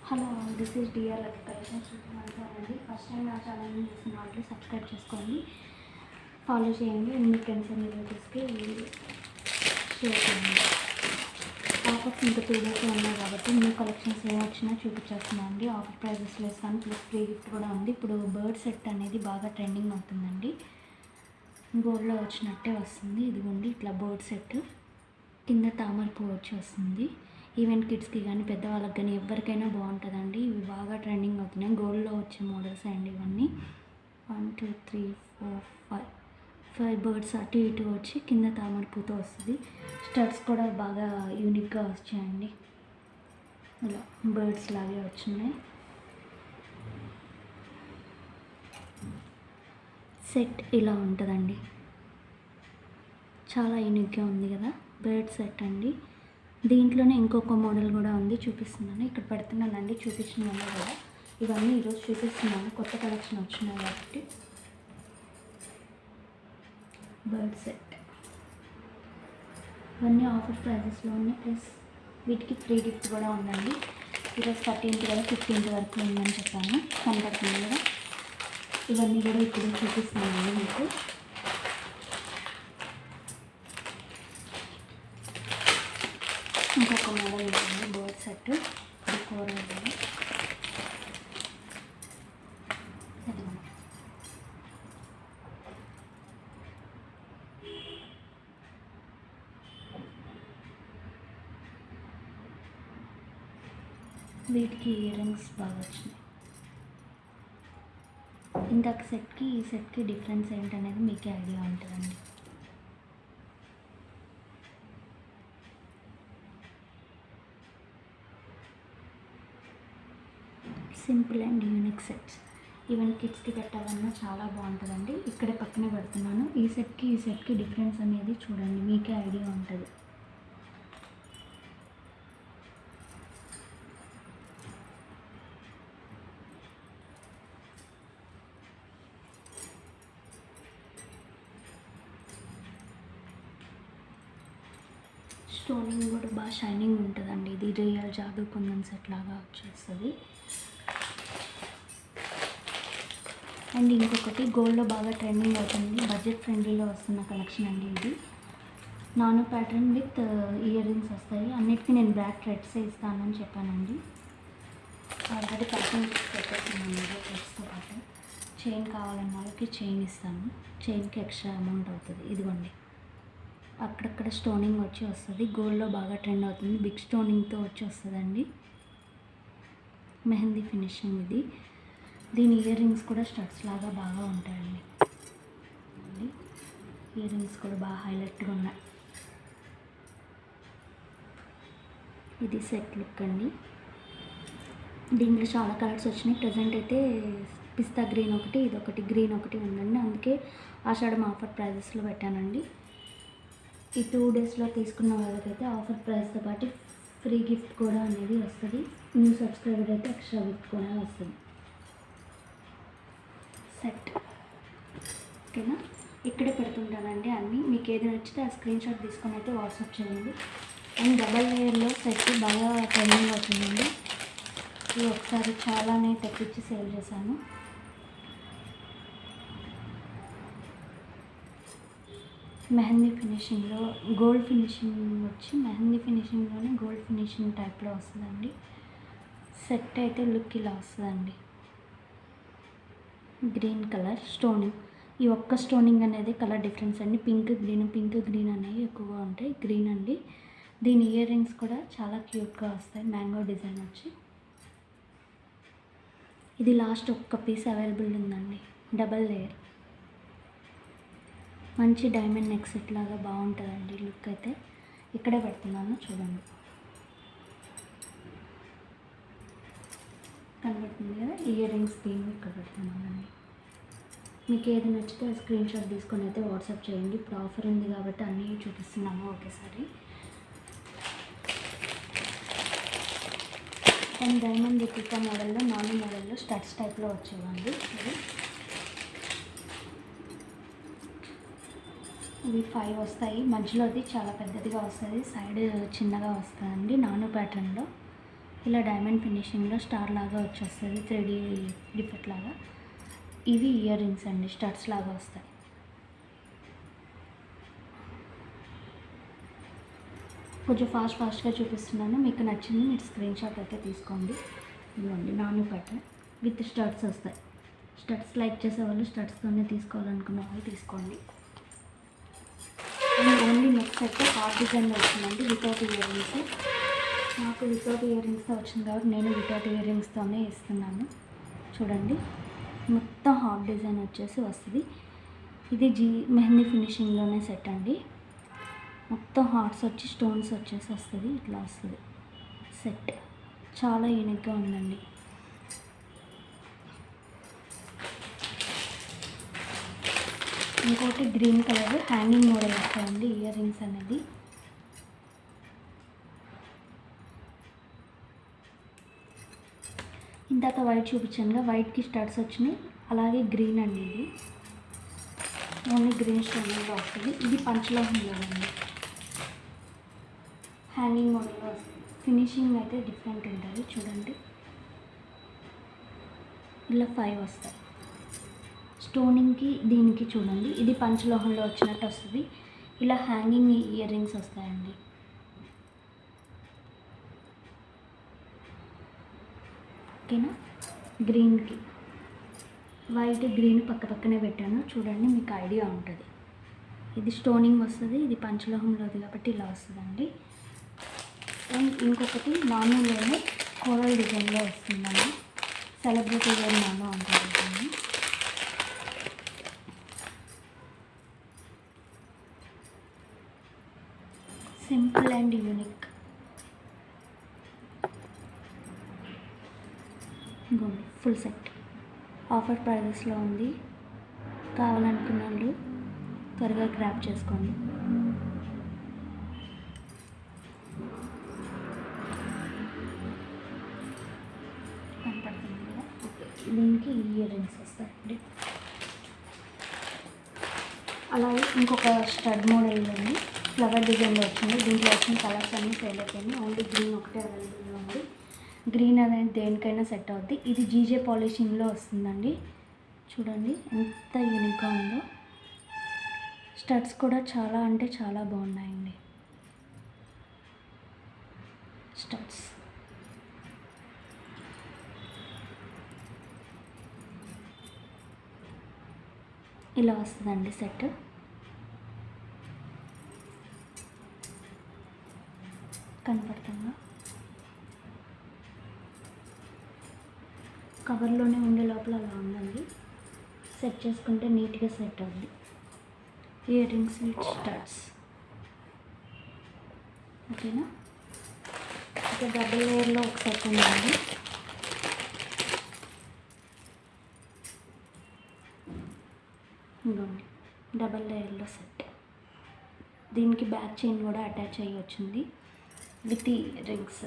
Hello, this is DR luck collections అండి. First time నా ఛానల్ని చూసిన వాళ్ళు సబ్స్క్రైబ్ చేసుకోండి, ఫాలో చేయండి, మీ ఫ్రెండ్స్ అండ్ రిలేటివ్స్కి షేర్ చేయండి. ఆఫర్స్ ఇంకా 2 days ఉన్నాయి కాబట్టి న్యూ కలెక్షన్స్ ఏం వచ్చినా చూపించేస్తున్నాను అండి. ఆఫర్ ప్రైజెస్లో ఇస్తాను, ప్లస్ ఫ్రీ గిఫ్ట్ కూడా ఉంది. ఇప్పుడు బర్డ్ సెట్ అనేది బాగా ట్రెండింగ్ అవుతుందండి. గోల్డ్లో వచ్చినట్టే వస్తుంది. ఇదిగోండి, ఇట్లా బర్డ్ సెట్ కింద తామర పువ్వు వచ్చి వస్తుంది. ఈవెంట్ కిడ్స్కి కానీ పెద్దవాళ్ళకి కానీ ఎవరికైనా బాగుంటుందండి. ఇవి బాగా ట్రెండింగ్ అవుతున్నాయి. గోల్డ్లో వచ్చే మోడల్స్ అండి ఇవన్నీ. 1 2 3 4 5 బర్డ్స్ అటు ఇటు వచ్చి కింద తామర పూతో వస్తుంది. స్టడ్స్ కూడా బాగా యూనిక్గా వచ్చాయండి. ఇలా బర్డ్స్ లాగే వచ్చినాయి. సెట్ ఇలా ఉంటుందండి. చాలా యూనిక్గా ఉంది కదా, బర్డ్ సెట్ అండి. దీంట్లోనే ఇంకొక మోడల్ కూడా ఉంది, చూపిస్తున్నాను. ఇక్కడ పెడుతున్నానండి, చూపించిన వల్ల కూడా ఇవన్నీ ఈరోజు చూపిస్తున్నాను. కొత్త కలెక్షన్ వచ్చినాయి కాబట్టి. బర్డ్ సెట్ ఇవన్నీ ఆఫర్ ప్రైజెస్లో ఉన్నాయి, ప్లస్ వీటికి ఫ్రీ గిఫ్ట్ కూడా ఉందండి. ఈరోజు 13th కదా, 15th వరకు ఉందని చెప్పాను, కనపడుతుంది కదా. ఇవన్నీ కూడా ఇప్పుడు చూపిస్తున్నాను మీకు. ఇంకొక మోడల్ ఉంటుంది బర్డ్ సెట్, డెకోర్ ఉంటుంది. వీటికి ఇయర్ రింగ్స్ బాగా వచ్చినాయి. ఇంతకు సెట్కి ఈ సెట్కి డిఫరెన్స్ ఏంటనేది మీకే ఐడియా ఉంటుందండి. Simple and unique sets. Event కిడ్స్కి పెట్టాలన్నా చాలా బాగుంటుందండి. ఇక్కడే పక్కనే పెడుతున్నాను. ఈ సెట్కి డిఫరెన్స్ అనేది చూడండి, మీకే ఐడియా ఉంటుంది. స్టోనింగ్ కూడా బాగా షైనింగ్ ఉంటుందండి. ఇది రియల్ జాదూ కుందన్ సెట్ లాగా వచ్చేస్తుంది. అండ్ ఇంకొకటి గోల్డ్లో బాగా ట్రెండింగ్ అవుతుంది, బడ్జెట్ ఫ్రెండ్లీలో వస్తున్న కలెక్షన్ అండి ఇది. Nano pattern with ear rings వస్తాయి. అన్నిటికీ నేను బ్లాక్ థ్రెడ్సే ఇస్తానని చెప్పానండి. ఆల్రెడీ ప్యాకింగ్ పెట్టేస్తున్నాను థ్రెడ్స్తో పాటు. చైన్ కావాలన్న వాళ్ళకి చైన్ ఇస్తాను. చైన్కి ఎక్స్ట్రా అమౌంట్ అవుతుంది. ఇదిగోండి, అక్కడక్కడ స్టోనింగ్ వచ్చి వస్తుంది. గోల్డ్లో బాగా ట్రెండ్ అవుతుంది, బిగ్ స్టోనింగ్తో వచ్చి వస్తుందండి. మెహందీ ఫినిషింగ్ ఇది. దీని ఇయర్ రింగ్స్ కూడా స్టడ్స్ లాగా బాగా ఉంటాయండి. ఇయర్ రింగ్స్ కూడా బాగా హైలైట్గా ఉన్నాయి. ఇది సెట్ లుక్ అండి. దీంట్లో చాలా కలర్స్ వచ్చినాయి. ప్రజెంట్ అయితే పిస్తా గ్రీన్ ఒకటి, ఇదొకటి గ్రీన్ ఒకటి ఉందండి. అందుకే ఆషాఢం ఆఫర్ ప్రైజెస్లో పెట్టానండి. ఈ 2 daysలో తీసుకున్న వాళ్ళకైతే ఆఫర్ ప్రైస్తో పాటు ఫ్రీ గిఫ్ట్ కూడా అనేది వస్తుంది. న్యూ సబ్స్క్రైబర్ అయితే ఎక్స్ట్రా గిఫ్ట్ కూడా వస్తుంది. సెట్ ఓకేనా, ఇక్కడే పెడుతుంటానండి అన్నీ. మీకు ఏది నచ్చితే ఆ స్క్రీన్ షాట్ తీసుకొని అయితే వాట్సాప్ చేయండి. అండ్ డబల్ లేయర్లో సెట్ బాగా ట్రెండింగ్ అవుతుందండి. ఇది ఒకసారి చాలానే తెప్పించి సేల్ చేశాను. మెహందీ ఫినిషింగ్లో గోల్డ్ ఫినిషింగ్ వచ్చి మెహందీ ఫినిషింగ్లోనే గోల్డ్ ఫినిషింగ్ టైప్లో వస్తుందండి. సెట్ అయితే లుక్ ఇలా వస్తుందండి. గ్రీన్ కలర్ స్టోనింగ్, ఈ ఒక్క స్టోనింగ్ అనేది కలర్ డిఫరెన్స్ అండి. పింక్ గ్రీన్ అనేవి ఎక్కువగా ఉంటాయి. గ్రీన్ అండి. దీని ఇయర్ రింగ్స్ కూడా చాలా క్యూట్గా వస్తాయి, మ్యాంగో డిజైన్ వచ్చి. ఇది లాస్ట్ ఒక్క పీస్ అవైలబుల్ ఉందండి. డబల్ లేయర్ మంచి డైమండ్ నెక్ సెట్ లాగా బాగుంటుందండి లుక్ అయితే. ఇక్కడే పెడుతున్నాను చూడండి, కనబడుతుంది కదా. ఇయర్ రింగ్స్ దీన్ని ఇక్కడ పెడుతున్నానండి. మీకు ఏది నచ్చితే స్క్రీన్ షాట్ తీసుకొని అయితే వాట్సాప్ చేయండి. ఇప్పుడు ఆఫర్ ఉంది కాబట్టి అన్నీ చూపిస్తున్నాను ఒకేసారి. అండ్ డైమండ్ రిప్లికా మోడల్లో, నార్మల్ మోడల్లో స్టడ్స్ టైప్లో వచ్చేవండి. ఇవి 5 వస్తాయి. మధ్యలో అది చాలా పెద్దదిగా వస్తుంది, సైడ్ చిన్నగా వస్తుందండి. నానో ప్యాటర్న్లో ఇలా డైమండ్ ఫినిషింగ్లో స్టార్ లాగా వచ్చేస్తుంది, 3D డిఫెక్ట్ లాగా. ఇవి ఇయర్ రింగ్స్ అండి, స్టడ్స్ లాగా వస్తాయి. కొంచెం ఫాస్ట్గా చూపిస్తున్నాను, మీకు నచ్చింది మీరు స్క్రీన్ షాట్ అయితే తీసుకోండి. ఇదిగోండి నాను కట్ విత్ స్టడ్స్ వస్తాయి. స్టడ్స్ లైక్ చేసే వాళ్ళు స్టడ్స్తోనే తీసుకోవాలనుకున్న వాళ్ళు తీసుకోండి. ఓన్లీ నెక్స్ట్ అయితే హార్ట్ డిజైన్లో వచ్చిందండి, వితౌట్ ఇయర్ రింగ్స్. నాకు వితౌట్ ఇయర్ రింగ్స్తో వచ్చింది కాబట్టి నేను వితౌట్ ఇయర్ రింగ్స్తోనే ఇస్తున్నాను. చూడండి, మొత్తం హార్ట్ డిజైన్ వచ్చేసి వస్తుంది. ఇది మెహందీ ఫినిషింగ్లోనే సెట్ అండి. మొత్తం హార్ట్స్ వచ్చి స్టోన్స్ వచ్చేసి వస్తుంది, ఇట్లా వస్తుంది సెట్. చాలా యూనిక్గా ఉందండి. ఇంకోటి గ్రీన్ కలర్ హ్యాంగింగ్ మోడల్ వస్తాయండి ఇయర్ రింగ్స్ అనేది. ఇందాక వైట్ చూపించానుగా, వైట్కి స్టడ్స్ వచ్చినాయి. అలాగే గ్రీన్ అండి, ఇది ఓన్లీ గ్రీన్ స్టోన్లో వస్తుంది. ఇది పంచలోహంలో అండి, హ్యాంగింగ్ మోడల్లో వస్తుంది. ఫినిషింగ్ అయితే డిఫరెంట్ ఉంటుంది. చూడండి, ఇలా 5 వస్తాయి. స్టోనింగ్కి దీనికి చూడండి, ఇది పంచలోహంలో వచ్చినట్టు వస్తుంది. ఇలా హ్యాంగింగ్ ఇయర్ రింగ్స్ వస్తాయండి. ఓకేనా. గ్రీన్కి వైట్ గ్రీన్ పక్కనే పెట్టాను, చూడండి మీకు ఐడియా ఉంటుంది. ఇది స్టోనింగ్ వస్తుంది, ఇది పంచలోహంలోది కాబట్టి ఇలా వస్తుందండి. అండ్ ఇంకొకటి నానులోనే కోరల్ డిజైన్లో వస్తుందండి. సెలబ్రిటీ వేర్ నాను అంటారు దీన్ని. Simple and unique. ఇంకోండి ఫుల్ సెట్ ఆఫర్ ప్రైజెస్లో ఉంది. కావాలనుకున్న వాళ్ళు త్వరగా గ్రాబ్ చేసుకోండి. కనపడుతుంది కదా, దీనికి ఇయర్ రింగ్స్ వస్తాయండి. అలాగే ఇంకొక స్టడ్ మోడల్ ఉంది, ఫ్లవర్ డిజైన్లో వచ్చింది. దీంట్లో వచ్చిన కలర్స్ అన్నీ సేల్ అయిపోయింది. ఓన్లీ గ్రీన్ ఒకటే అవైలబుల్గా ఉంది. గ్రీన్ అనేది దేనికైనా సెట్ అవుద్ది. ఇది జీజే పాలిషింగ్లో వస్తుందండి. చూడండి ఎంత యూనిక్గా ఉందో. స్టడ్స్ కూడా చాలా అంటే చాలా బాగున్నాయండి. స్టడ్స్ ఇలా వస్తుందండి సెట్. కనపడుతుందా, కవర్లోనే ఉండే లోపల అలా ఉందండి. సెట్ చేసుకుంటే నీట్గా సెట్ అవుద్ది. Ear rings with studs. ఓకేనా. ఇక డబుల్ లేయర్లో ఒక సెట్ ఉందండి. ఇంకోండి డబల్ లేయర్లో సెట్. దీనికి బ్యాక్ చైన్ కూడా అటాచ్ అయ్యి వచ్చింది విత్ రింగ్స్.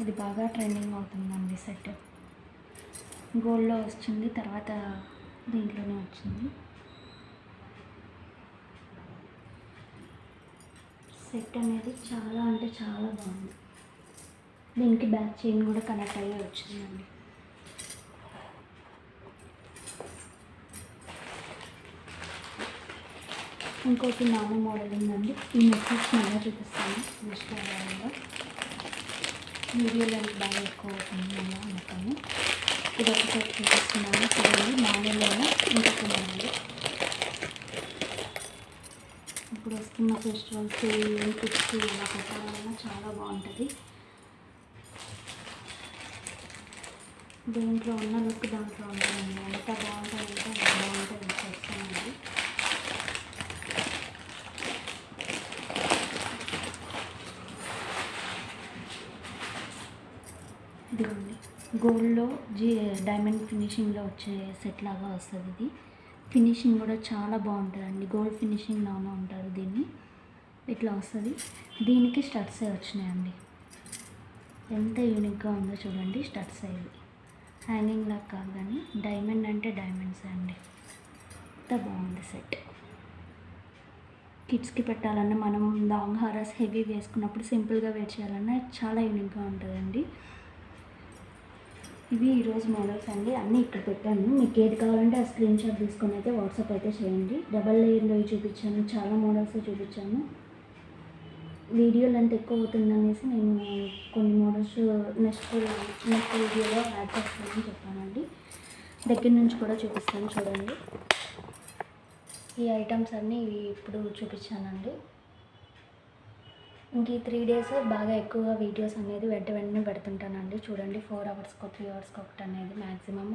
ఇది బాగా ట్రెండింగ్ అవుతుందండి సెట్. గోల్డ్లో వచ్చింది, తర్వాత దీంట్లోనే వచ్చింది. సెట్ అనేది చాలా అంటే చాలా బాగుంది. దీనికి బ్యాక్ చైన్ కూడా కనెక్ట్ అయ్యి వచ్చిందండి. ఇంకోటి నాను మోడల్ ఉందండి. ఈ నెక్లెస్ మళ్ళీ చూపిస్తాను నెక్స్ట్ మోడల్లో. వీడియోలో బాగా ఎక్కువ అవుతుంది అలా అనుకోను. ఇది ఒకసారి చూపిస్తున్నాను చూడండి. నానులోనే ఇంకొక మోడల్. ఇప్పుడు వస్తున్న ఫెస్టివల్స్ కిడ్స్ ఇలా పెట్టాలన్నా చాలా బాగుంటుంది. దీంట్లో ఉన్న లుక్ దాంట్లో ఉంటుందండి. ఎంత బాగుంటుంది అంటే బాగుంటుంది చేస్తానండి. ఇదిగోండి గోల్డ్లో డైమండ్ ఫినిషింగ్లో వచ్చే సెట్ లాగా వస్తుంది. ఇది ఫినిషింగ్ కూడా చాలా బాగుంటుందండి. గోల్డ్ ఫినిషింగ్ లాగా ఉంటారు దీన్ని. ఇట్లా వస్తుంది. దీనికి స్టడ్సే వచ్చినాయండి. ఎంత యూనిక్గా ఉందో చూడండి. స్టడ్స్ అయ్యి హ్యాంగింగ్ లాగా కాదు కానీ డైమండ్ అంటే డైమండ్సే అండి. ఎంత బాగుంది సెట్. కిడ్స్కి పెట్టాలన్నా, మనం లాంగ్ హారస్ హెవీ వేసుకున్నప్పుడు సింపుల్గా వేర్ చేయాలన్నా చాలా యూనిక్గా ఉంటుందండి. ఇవి ఈరోజు మోడల్స్ అండి. అన్నీ ఇక్కడ పెట్టాను. మీకు ఏది కావాలంటే ఆ స్క్రీన్ షాట్ తీసుకొని అయితే వాట్సాప్ అయితే చేయండి. డబల్ లేయర్లో చూపించాను, చాలా మోడల్స్ చూపించాను. వీడియో లెంత్ ఎక్కువ అవుతుందనేసి నేను కొన్ని మోడల్స్ నెక్స్ట్ వీడియోలో యాడ్ చేస్తానని చెప్పానండి. దగ్గర నుంచి కూడా చూపిస్తాను చూడండి. ఈ ఐటమ్స్ అన్నీ ఇప్పుడు చూపించానండి. ఇంక ఈ 3 డేస్ బాగా ఎక్కువగా వీడియోస్ అనేది వెంటనే పెడుతుంటానండి. చూడండి 4 అవర్స్కో 3 అవర్స్కో ఒకటి అనేది మ్యాక్సిమమ్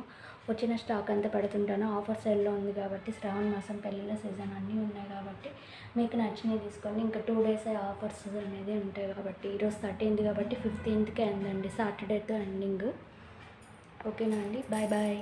వచ్చిన స్టాక్ అంతా పెడుతుంటాను. ఆఫర్ సేల్లో ఉంది కాబట్టి, శ్రావణ మాసం పెళ్ళిళ్ళ సీజన్ అన్నీ ఉన్నాయి కాబట్టి మీకు నచ్చినవి తీసుకోండి. ఇంకా 2 డేస్ ఆఫర్స్ అనేది ఉంటాయి కాబట్టి, ఈరోజు 13th కాబట్టి 15th అందండి, సాటర్డేతో ఎండింగ్. ఓకేనా అండి, బాయ్ బాయ్.